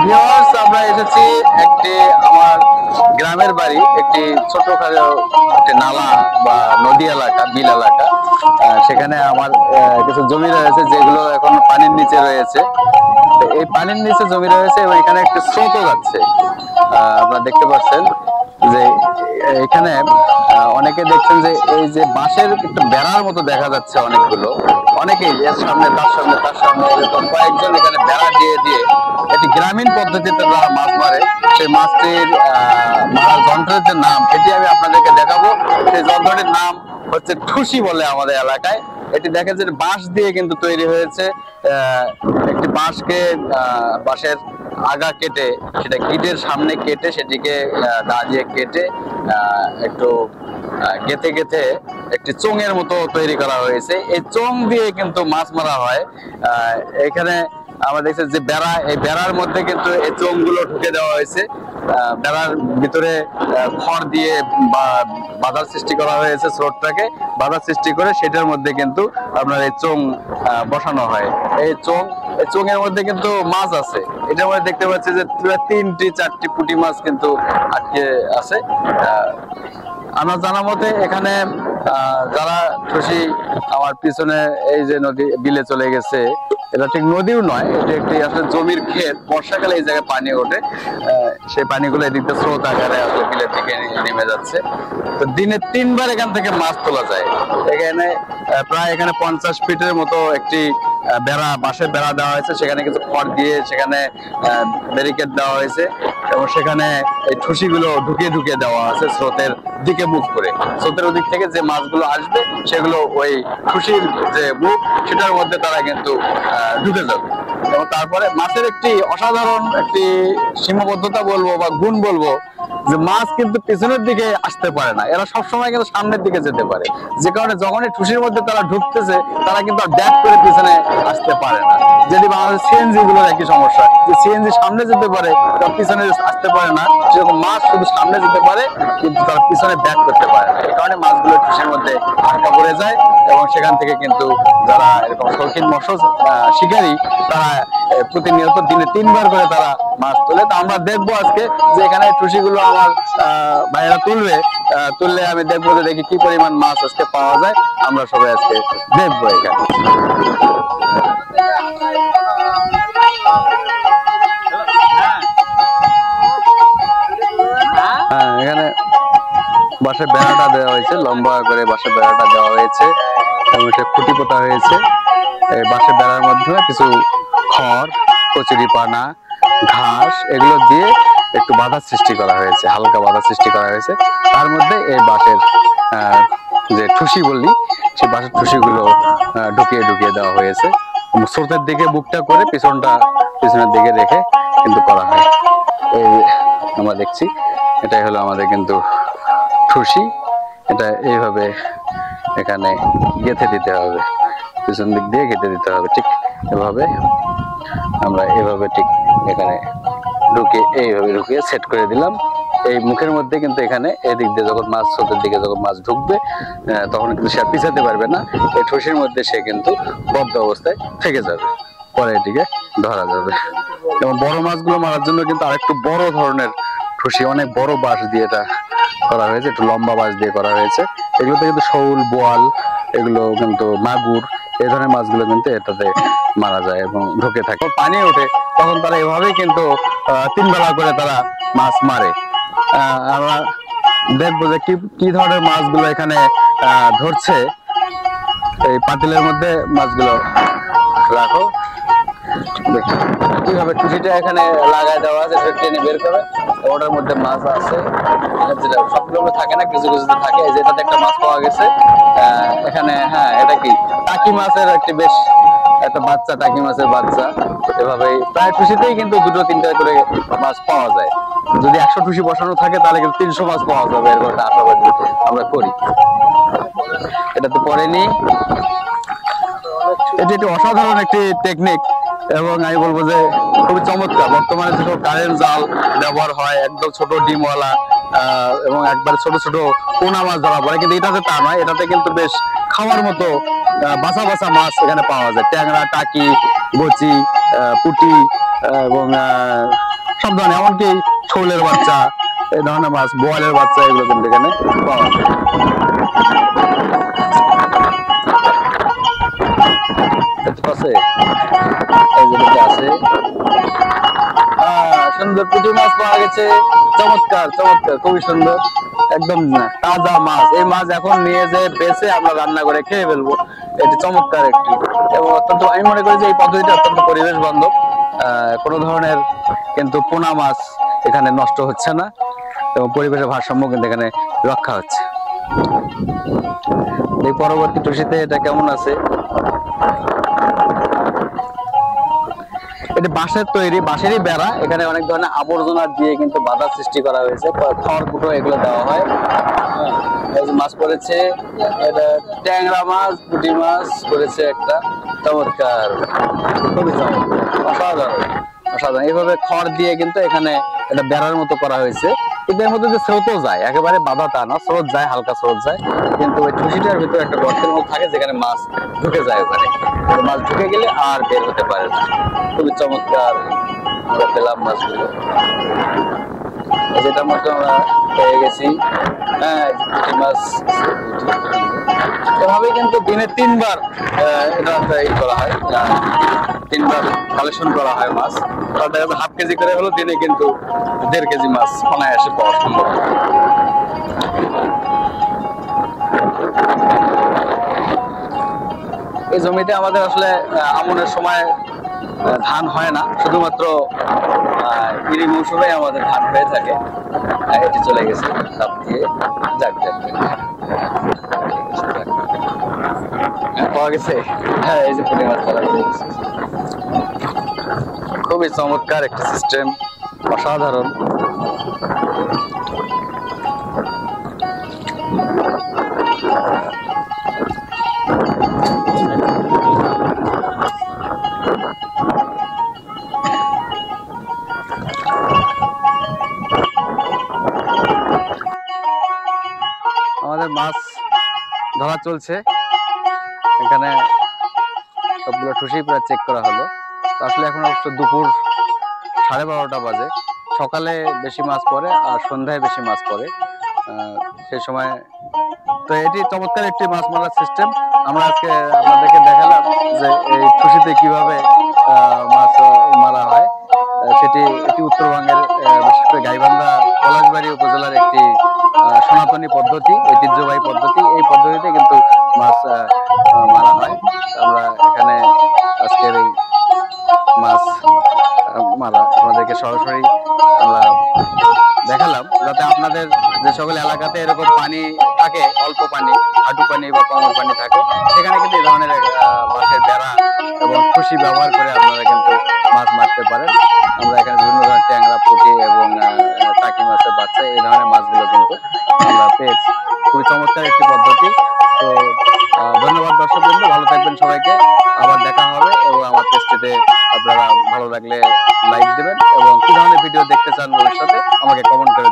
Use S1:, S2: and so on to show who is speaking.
S1: Viewers, আমরা এসেছি একটি আমার গ্রামের বাড়ি, একটি ছোটখাটো একটি নালা বা নদী এলাকা, বিল এলাকা। সেখানে আমার কিছু জমি রয়েছে যেগুলো এখন পানির নিচে রয়েছে। এই পানির নিচে জমি রয়েছে এবং এখানে একটি স্রোতও যাচ্ছে। আপনারা দেখতে পাচ্ছেন যে এখানে অনেকে দেখছেন যে এই যে বাঁশের একটু বেড়ার মতো দেখা যাচ্ছে অনেকগুলো, অনেকেই এর সামনে তার সামনে তার সামনে এরকম কয়েকজন এখানে বেড়া দিয়ে দিয়ে একটি গ্রামীণ পদ্ধতিতে যারা মাছ মারে, সেই মাছটির মারার যন্ত্রের যে নাম এটি আমি আপনাদেরকে দেখাবো। সেই যন্ত্রটির নাম হচ্ছে ঠুসি বলে আমাদের এলাকায়। এটি দেখেন যে বাঁশ দিয়ে কিন্তু তৈরি হয়েছে। একটি বাঁশের আগা কেটে সেটা গিটের সামনে কেটে সেটিকে দা দিয়ে কেটে একটু গেথে গেথে একটি চোঙের মতো তৈরি করা হয়েছে। এই চোঙ দিয়ে কিন্তু মাছ মারা হয়। এখানে আমরা দেখছি যে বেড়া, এই বেড়ার মধ্যে কিন্তু এই চোঙগুলো ঢুকে দেওয়া হয়েছে। বেড়ার ভিতরে খড় দিয়ে বাধার সৃষ্টি করা হয়েছে, স্রোতটাকে বাধার সৃষ্টি করে সেটার মধ্যে কিন্তু আপনার এই চোঙ বসানো হয়। এই চোঙের মধ্যে কিন্তু মাছ আছে। এটার মধ্যে দেখতে পাচ্ছি যে 3-4টি পুঁটি মাছ কিন্তু আটকে আছে। আমার জানা মতে এখানে যারা ঠুসি, আমার পিছনে এই যে নদী বিলে চলে গেছে, এটা ঠিক নদীও নয়, এটা একটি আসলে জমির ক্ষেত। বর্ষাকালে এই জায়গায় পানি ওঠে, সেই পানিগুলো এদিকে স্রোত আকারে আসলে বিলের দিকে নেমে যাচ্ছে। তো দিনে 3বার এখান থেকে মাছ তোলা যায়। এখানে প্রায় 50 ফিটের মতো একটি বাঁশের বেড়া দেওয়া হয়েছে, সেখানে কিছু খড় দিয়ে সেখানে ব্যারিকেড দেওয়া হয়েছে এবং সেখানে এই ঠুসিগুলো ঢুকিয়ে ঢুকিয়ে দেওয়া আছে স্রোতের দিকে মুখ করে। স্রোতের ওদিক থেকে যে মাছগুলো আসবে সেগুলো ওই ঠুসির যে মুখ সেটার মধ্যে তারা কিন্তু ঢুকে যাবে। এবং তারপরে মাছের একটি অসাধারণ একটি সীমাবদ্ধতা বলবো বা গুণ বলবো যে মাছ কিন্তু পিছনের দিকে আসতে পারে না, এরা সবসময় কিন্তু সামনের দিকে যেতে পারে। যে কারণে যখনই ঠুসির মধ্যে তারা ঢুকতেছে তারা কিন্তু আর ব্যাক করে পিছনে আসতে পারে না। যদি বাংলাদেশ সিএনজি গুলোর একই সমস্যা, যে সিএনজি সামনে যেতে পারে তারা পিছনে আসতে পারে না, সেরকম মাছ শুধু সামনে যেতে পারে কিন্তু তারা পিছনে ব্যাক করতে পারে না। এই কারণে মাছগুলো ঠুসির মধ্যে আটকা পড়ে যায় এবং সেখান থেকে কিন্তু যারা এরকম শৌখিন মৎস্য শিকারী তারা প্রতিনিয়ত দিনে 3বার করে তারা মাছ তোলে। তো আমরা দেখবো আজকে যে এখানে ঠুসিগুলো আমার ভাইয়েরা তুললে আমি দেখবো যে দেখি কি পরিমাণ মাছ আজকে পাওয়া যায়। আমরা সবাই আজকে দেখবো এখানে। এখানে বাঁশের বেড়াটা দেওয়া হয়েছে, লম্বা করে বাঁশের বেড়াটা দেওয়া হয়েছে এবং সে খুঁটি পোতা হয়েছে। এই বাঁশের বেড়ার মধ্যে কিছু খড়, কচুরিপানা, ঘাস এগুলো দিয়ে একটু বাধার সৃষ্টি করা হয়েছে, হালকা বাধার সৃষ্টি করা হয়েছে। তার মধ্যে এই বাঁশের যে ঠুসি বললি, সেই বাঁশের ঠুসিগুলো ঢুকিয়ে ঢুকিয়ে দেওয়া হয়েছে। স্রোতের দিকে বুকটা করে পিছনের দিকে রেখে কিন্তু করা হয়। এই আমরা দেখছি এটাই হলো আমাদের কিন্তু ঠুসি। এটা এইভাবে এখানে গেঁথে দিতে হবে, পিছন দিক দিয়ে গেঁথে দিতে হবে। ঠিক এভাবে আমরা এভাবে ঠিক এখানে এইভাবে ঢুকিয়ে সেট করে দিলাম। এই মুখের মধ্যে কিন্তু এখানে এদিক দিয়ে যখন মাছ, স্রোতের দিকে যখন মাছ ঢুকবে তখন কিন্তু সে পিছাতে পারবে না। এই ঠুসির মধ্যে সে কিন্তু বদ্ধ অবস্থায় থেকে যাবে, পরে এটিকে ধরা যাবে। এবং বড় মাছগুলো মারার জন্য কিন্তু আরেকটু বড় ধরনের ঠুসি, অনেক বড় বাঁশ দিয়ে এটা করা হয়েছে, একটু লম্বা বাঁশ দিয়ে করা হয়েছে। এগুলোতে কিন্তু শৌল, বোয়াল, এগুলো কিন্তু মাগুর, এই ধরনের মাছগুলো কিন্তু এটাতে মারা যায় এবং ঢুকে থাকে। পানি ওঠে তখন তারা এভাবেই কিন্তু 3 বেলা করে তারা মাছ মারে। আমরা দেখবো যে কি ধরনের মাছগুলো এখানে ধরছে। এই পাতিলের মধ্যে মাছগুলো রাখো, কিভাবে টুসিটা এখানে লাগাই দেওয়া আছে, টেনে বের করে ওটার মধ্যে মাছ আছে। যেটা সবগুলো থাকে না, কিছু কিছুতে থাকে। যেটাতে একটা মাছ পাওয়া গেছে এখানে। হ্যাঁ, এটা কি টাকি মাছের একটা বাচ্চা, টাকি মাছের বাচ্চা। এভাবে প্রায় টুসিতেই কিন্তু 2-3টা করে মাছ পাওয়া যায়। যদি 100 টুসি বসানো থাকে তাহলে কিন্তু 300 মাছ পাওয়া যাবে, এরকম একটা আশাবাদী আমরা করি। এটা তো পড়েনি। এটি একটি অসাধারণ একটি টেকনিক এবং আমি বলবো যে খুবই চমৎকার। বর্তমানে যে কারেন্ট জাল ব্যবহার হয়, একদম ছোট ডিমওয়ালা এবং একবারে ছোট ছোট পোনা মাছ ধরা পড়ে, কিন্তু এটাতে তা নয়। এটাতে কিন্তু বেশ খাওয়ার মতো বাছা বাছা মাছ এখানে পাওয়া যায়। ট্যাংরা, টাকি, গচি, পুঁটি এবং সব ধরনের, এমনকি শোলের বাচ্চা, এই ধরনের মাছ, বোয়ালের বাচ্চা, এগুলো কিন্তু এখানে পাওয়া যায়। আছে এই যে আছে সুন্দর পুঁটি মাছ পাওয়া গেছে। চমৎকার চমৎকার, খুবই সুন্দর, একদম তাজা মাছ। এই মাছ এখন নিয়ে যে বেছে আমরা রান্না করে খেয়ে ফেলবো, এটি চমৎকার একটি এবং অত্যন্ত, আমি মনে করি যে এই পদ্ধতিটা অত্যন্ত পরিবেশ বান্ধব। কোনো ধরনের কিন্তু পোনা মাছ এখানে নষ্ট হচ্ছে না এবং পরিবেশের ভারসাম্য কিন্তু এখানে রক্ষা হচ্ছে। এই পরবর্তী টুসিতে এটা কেমন আছে, এটা বাঁশের তৈরি, বাঁশেরই বেড়া, এখানে অনেক ধরনের আবর্জনা দিয়ে কিন্তু বাধা সৃষ্টি করা হয়েছে, খড় কুটো এগুলো দেওয়া হয়। মাছ পড়েছে, এটা ট্যাংরা মাছ, পুঁটি মাছ পড়েছে একটা, চমৎকার, খুবই চমৎকার, অসাধারণ অসাধারণ। এইভাবে খড় দিয়ে কিন্তু এখানে এটা বেড়ার মতো করা হয়েছে, কিন্তু এর মধ্যে যে স্রোতও যায়, একেবারে বাধা তা না, স্রোত যায়, হালকা স্রোত যায়, কিন্তু ওই টুসিটার ভিতরে একটা গর্তের মতো থাকে যেখানে মাছ ঢুকে যায়, ওখানে মাছ ঢুকে গেলে আর বের হতে পারে না। খুবই চমৎকার আমরা পেলাম মাছগুলো, যেটার মধ্যে আমরা পেয়ে গেছি। হ্যাঁ, মাছ এভাবে কিন্তু দিনে 3 বার এটা করা হয়, 3 বার কালেকশন করা হয় মাছ। হাফ কেজি করে হলো দিনে কিন্তু 1.5 কেজি মাছ অনায়াসে পাওয়া সম্ভব। এই জমিতে আমাদের আসলে আমনের সময় ধান হয় না, শুধুমাত্র ইরি মৌসুমে আমাদের ধান হয়ে থাকে। এটি চলে গেছে তাপ দিয়ে, যাক পাওয়া গেছে। হ্যাঁ, এই যে পুঁটি মাছ পাওয়া গেছে, খুবই চমৎকার একটি সিস্টেম, অসাধারণ। আমাদের মাছ ধরা চলছে, এখানে সবগুলো টুসি প্রায় চেক করা হলো। আসলে এখন অবশ্য দুপুর 12:30 বাজে, সকালে বেশি মাছ পড়ে আর সন্ধ্যায় বেশি মাছ পড়ে, সেই সময়। তো এটি চমৎকার একটি মাছ মারার সিস্টেম। আমরা আজকে আপনাদেরকে দেখালাম যে এই টুসিতে কিভাবে মাছ মারা হয়। এটি উত্তরবঙ্গের বিশেষ করে গাইবান্ধা পলাশবাড়ি উপজেলার একটি সনাতনী পদ্ধতি, ঐতিহ্যবাহী পদ্ধতি। এই পদ্ধতিতে কিন্তু মাছ মারা হয়। আমরা এখানে আজকের এই মাছ মারা আপনাদেরকে সরাসরি আমরা দেখালাম, যাতে আপনাদের যে সকল এলাকাতে এরকম পানি থাকে, অল্প পানি, হাঁটু পানি বা কমর পানি থাকে, সেখানে কিন্তু এই ধরনের মাছের বেড়া এবং খুশি ব্যবহার করে আপনারা কিন্তু মাছ মারতে পারেন। আমরা এখানে বিভিন্ন ধরনের ট্যাংরা, পুঁটি এবং টাকি মাছের বাচ্চা, এই ধরনের মাছগুলো কিন্তু আমরা পেয়েছি। খুবই চমৎকার একটি পদ্ধতি। তো ধন্যবাদ দর্শক বন্ধু, ভালো থাকবেন সবাইকে, আবার দেখা হবে। এবং আমার পেজটিতে আপনারা ভালো লাগলে লাইক দেবেন এবং কি ধরনের ভিডিও দেখতে চান ভবিষ্যতে আমাকে কমেন্ট করে